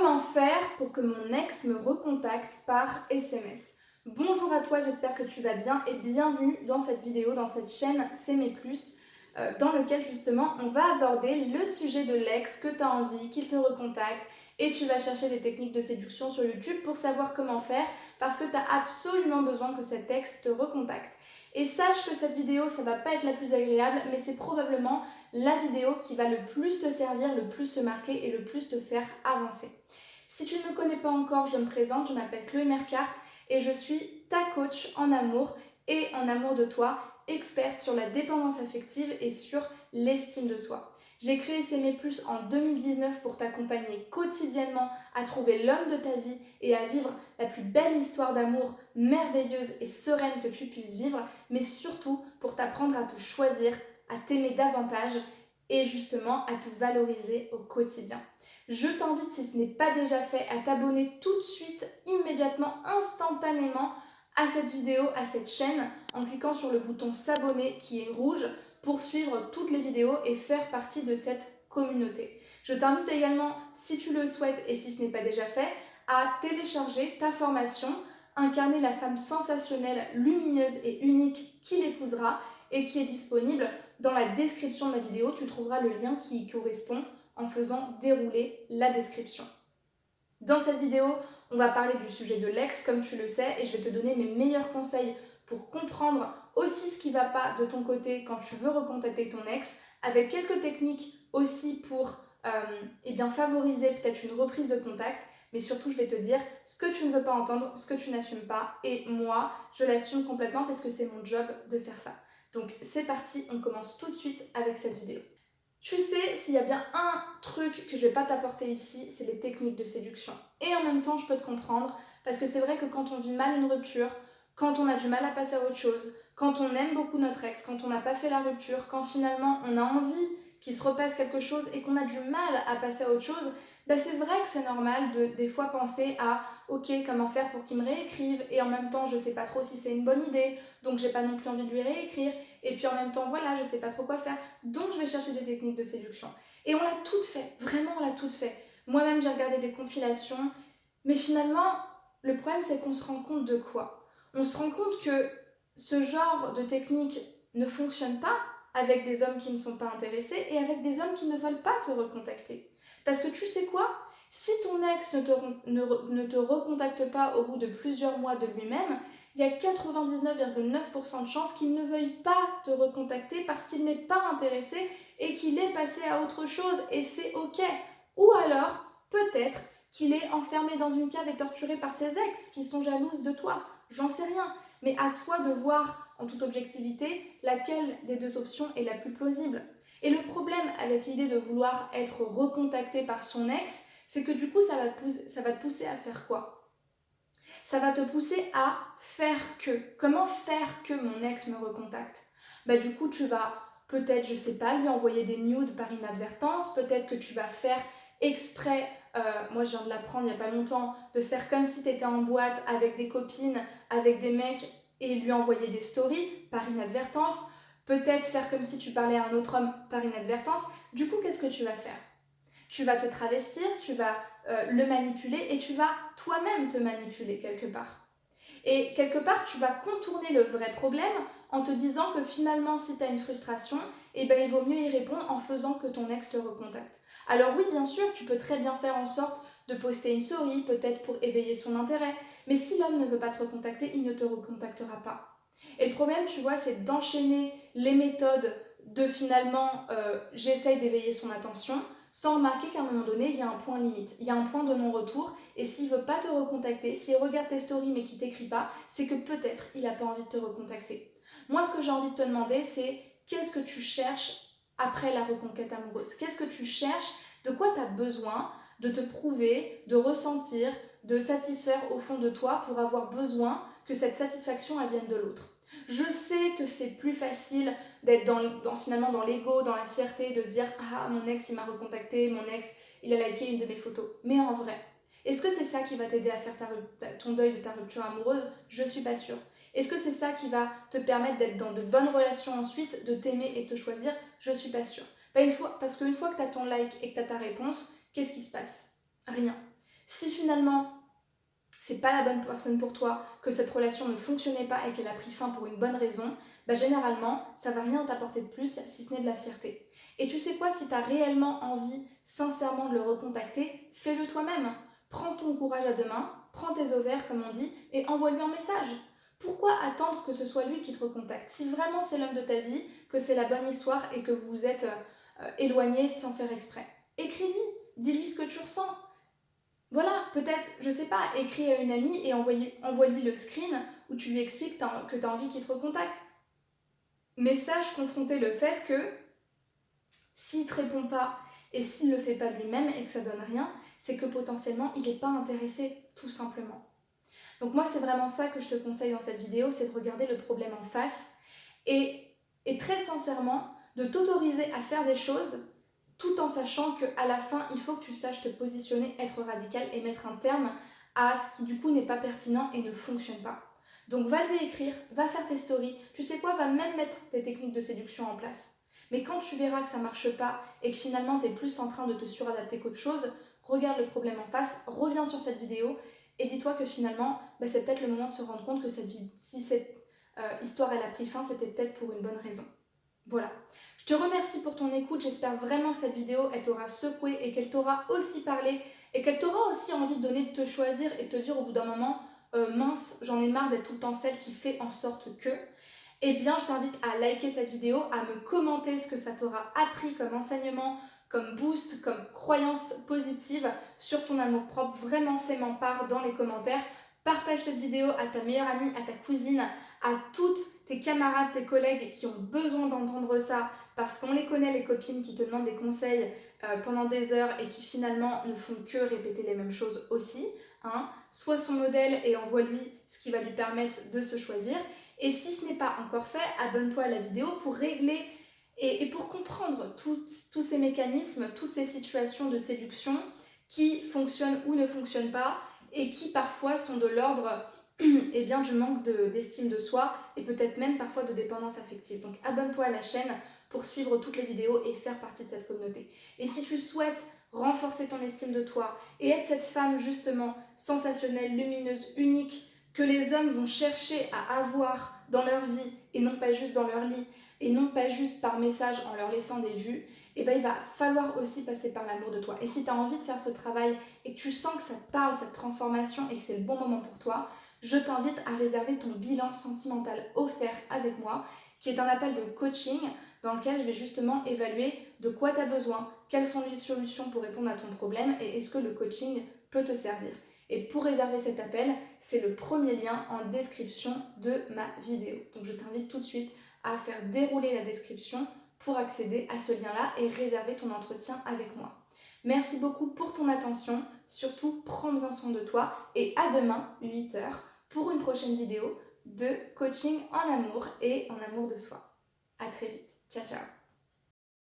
Comment faire pour que mon ex me recontacte par SMS? Bonjour à toi, j'espère que tu vas bien et bienvenue dans cette vidéo, dans cette chaîne C'est mes plus, dans lequel justement on va aborder le sujet de l'ex que tu as envie qu'il te recontacte et tu vas chercher des techniques de séduction sur YouTube pour savoir comment faire parce que tu as absolument besoin que cet ex te recontacte. Et sache que cette vidéo, ça va pas être la plus agréable, mais c'est probablement la vidéo qui va le plus te servir, le plus te marquer et le plus te faire avancer. Si tu ne me connais pas encore, je me présente, je m'appelle Chloé Mercart et je suis ta coach en amour et en amour de toi, experte sur la dépendance affective et sur l'estime de soi. J'ai créé S'aimer plus en 2019 pour t'accompagner quotidiennement à trouver l'homme de ta vie et à vivre la plus belle histoire d'amour merveilleuse et sereine que tu puisses vivre, mais surtout pour t'apprendre à te choisir, à t'aimer davantage et justement à te valoriser au quotidien. Je t'invite, si ce n'est pas déjà fait, à t'abonner tout de suite, immédiatement, instantanément à cette vidéo, à cette chaîne, en cliquant sur le bouton s'abonner qui est rouge pour suivre toutes les vidéos et faire partie de cette communauté. Je t'invite également, si tu le souhaites et si ce n'est pas déjà fait, à télécharger ta formation Incarner la femme sensationnelle, lumineuse et unique qui l'épousera et qui est disponible dans la description de la vidéo. Tu trouveras le lien qui y correspond en faisant dérouler la description. Dans cette vidéo, on va parler du sujet de l'ex, comme tu le sais, et je vais te donner mes meilleurs conseils pour comprendre aussi ce qui ne va pas de ton côté quand tu veux recontacter ton ex, avec quelques techniques aussi pour favoriser peut-être une reprise de contact, mais surtout je vais te dire ce que tu ne veux pas entendre, ce que tu n'assumes pas, et moi, je l'assume complètement parce que c'est mon job de faire ça. Donc c'est parti, on commence tout de suite avec cette vidéo. Tu sais, s'il y a bien un truc que je ne vais pas t'apporter ici, c'est les techniques de séduction. Et en même temps, je peux te comprendre, parce que c'est vrai que quand on vit mal une rupture, quand on a du mal à passer à autre chose, quand on aime beaucoup notre ex, quand on n'a pas fait la rupture, quand finalement on a envie qu'il se repasse quelque chose et qu'on a du mal à passer à autre chose, c'est vrai que c'est normal de des fois penser à ok, comment faire pour qu'il me réécrive, et en même temps je sais pas trop si c'est une bonne idée, donc j'ai pas non plus envie de lui réécrire, et puis en même temps voilà, je sais pas trop quoi faire, donc je vais chercher des techniques de séduction. Et on l'a toutes fait, vraiment on l'a toutes fait. Moi-même j'ai regardé des compilations, mais finalement le problème c'est qu'on se rend compte de quoi? On se rend compte que ce genre de technique ne fonctionne pas avec des hommes qui ne sont pas intéressés et avec des hommes qui ne veulent pas te recontacter. Parce que tu sais quoi? Si ton ex ne te recontacte pas au bout de plusieurs mois de lui-même, il y a 99,9% de chances qu'il ne veuille pas te recontacter parce qu'il n'est pas intéressé et qu'il est passé à autre chose, et c'est ok. Ou alors, peut-être qu'il est enfermé dans une cave et torturé par ses ex qui sont jalouses de toi. J'en sais rien. Mais à toi de voir en toute objectivité laquelle des deux options est la plus plausible. Et le problème avec l'idée de vouloir être recontacté par son ex, c'est que du coup ça va te pousser à faire quoi? Ça va te pousser à faire que. Comment faire que mon ex me recontacte? Du coup tu vas peut-être, je sais pas, lui envoyer des nudes par inadvertance, peut-être que tu vas faire exprès, moi je viens de l'apprendre il n'y a pas longtemps, de faire comme si tu étais en boîte avec des copines, avec des mecs, et lui envoyer des stories par inadvertance, peut-être faire comme si tu parlais à un autre homme par inadvertance. Du coup, qu'est-ce que tu vas faire? Tu vas te travestir, tu vas le manipuler et tu vas toi-même te manipuler quelque part. Et quelque part, tu vas contourner le vrai problème en te disant que finalement, si tu as une frustration, il vaut mieux y répondre en faisant que ton ex te recontacte. Alors oui, bien sûr, tu peux très bien faire en sorte de poster une story, peut-être pour éveiller son intérêt, mais si l'homme ne veut pas te recontacter, il ne te recontactera pas. Et le problème, tu vois, c'est d'enchaîner les méthodes de finalement j'essaye d'éveiller son attention, sans remarquer qu'à un moment donné, il y a un point limite, il y a un point de non-retour, et s'il ne veut pas te recontacter, s'il regarde tes stories mais qu'il ne t'écrit pas, c'est que peut-être il n'a pas envie de te recontacter. Moi, ce que j'ai envie de te demander, c'est qu'est-ce que tu cherches après la reconquête amoureuse? Qu'est-ce que tu cherches? De quoi tu as besoin de te prouver, de ressentir, de satisfaire au fond de toi pour avoir besoin que cette satisfaction elle vienne de l'autre? Je sais que c'est plus facile d'être finalement dans l'ego, dans la fierté, de se dire « Ah, mon ex, il m'a recontacté, mon ex, il a liké une de mes photos. » Mais en vrai, est-ce que c'est ça qui va t'aider à faire ton deuil de ta rupture amoureuse? Je suis pas sûre. Est-ce que c'est ça qui va te permettre d'être dans de bonnes relations ensuite, de t'aimer et de te choisir? Je suis pas sûre. Parce qu'une fois que tu as ton like et que tu as ta réponse, qu'est-ce qui se passe? Rien. Si finalement c'est pas la bonne personne pour toi, que cette relation ne fonctionnait pas et qu'elle a pris fin pour une bonne raison, bah généralement, ça va rien t'apporter de plus si ce n'est de la fierté. Et tu sais quoi, si tu as réellement envie, sincèrement, de le recontacter, fais-le toi-même. Prends ton courage à deux mains, prends tes ovaires, comme on dit, et envoie-lui un message. Pourquoi attendre que ce soit lui qui te recontacte? Si vraiment c'est l'homme de ta vie, que c'est la bonne histoire et que vous vous êtes éloignés sans faire exprès, écris-lui, dis-lui ce que tu ressens. Voilà, peut-être, je sais pas, écris à une amie et envoie-lui le screen où tu lui expliques que tu as envie qu'il te recontacte. Mais sache confronter le fait que s'il ne te répond pas et s'il ne le fait pas lui-même et que ça donne rien, c'est que potentiellement il n'est pas intéressé, tout simplement. Donc moi, c'est vraiment ça que je te conseille dans cette vidéo, c'est de regarder le problème en face et très sincèrement, de t'autoriser à faire des choses tout en sachant qu'à la fin, il faut que tu saches te positionner, être radical et mettre un terme à ce qui du coup n'est pas pertinent et ne fonctionne pas. Donc va lui écrire, va faire tes stories, tu sais quoi, va même mettre tes techniques de séduction en place. Mais quand tu verras que ça marche pas et que finalement tu es plus en train de te suradapter qu'autre chose, regarde le problème en face, reviens sur cette vidéo et dis-toi que finalement, c'est peut-être le moment de se rendre compte que si cette histoire elle a pris fin, c'était peut-être pour une bonne raison. Voilà. Je te remercie pour ton écoute, j'espère vraiment que cette vidéo elle t'aura secoué et qu'elle t'aura aussi parlé et qu'elle t'aura aussi envie de donner de te choisir et de te dire au bout d'un moment mince, j'en ai marre d'être tout le temps celle qui fait en sorte que. Eh bien, je t'invite à liker cette vidéo, à me commenter ce que ça t'aura appris comme enseignement, comme boost, comme croyance positive sur ton amour-propre. Vraiment, fais-m'en part dans les commentaires. Partage cette vidéo à ta meilleure amie, à ta cousine, à toutes tes camarades, tes collègues qui ont besoin d'entendre ça parce qu'on les connaît, les copines qui te demandent des conseils pendant des heures et qui finalement ne font que répéter les mêmes choses aussi. Sois son modèle et envoie-lui ce qui va lui permettre de se choisir. Et si ce n'est pas encore fait, abonne-toi à la vidéo pour régler et pour comprendre tous ces mécanismes, toutes ces situations de séduction qui fonctionnent ou ne fonctionnent pas et qui parfois sont de l'ordre du manque d'estime de soi et peut-être même parfois de dépendance affective. Donc abonne-toi à la chaîne pour suivre toutes les vidéos et faire partie de cette communauté. Et si tu souhaites renforcer ton estime de toi et être cette femme justement sensationnelle, lumineuse, unique, que les hommes vont chercher à avoir dans leur vie et non pas juste dans leur lit et non pas juste par message en leur laissant des vues, il va falloir aussi passer par l'amour de toi. Et si tu as envie de faire ce travail et que tu sens que ça te parle, cette transformation et que c'est le bon moment pour toi, je t'invite à réserver ton bilan sentimental offert avec moi, qui est un appel de coaching dans lequel je vais justement évaluer de quoi tu as besoin, quelles sont les solutions pour répondre à ton problème et est-ce que le coaching peut te servir. Et pour réserver cet appel, c'est le premier lien en description de ma vidéo. Donc je t'invite tout de suite à faire dérouler la description pour accéder à ce lien-là et réserver ton entretien avec moi. Merci beaucoup pour ton attention, surtout prends bien soin de toi et à demain 8h pour une prochaine vidéo de coaching en amour et en amour de soi. À très vite, ciao ciao.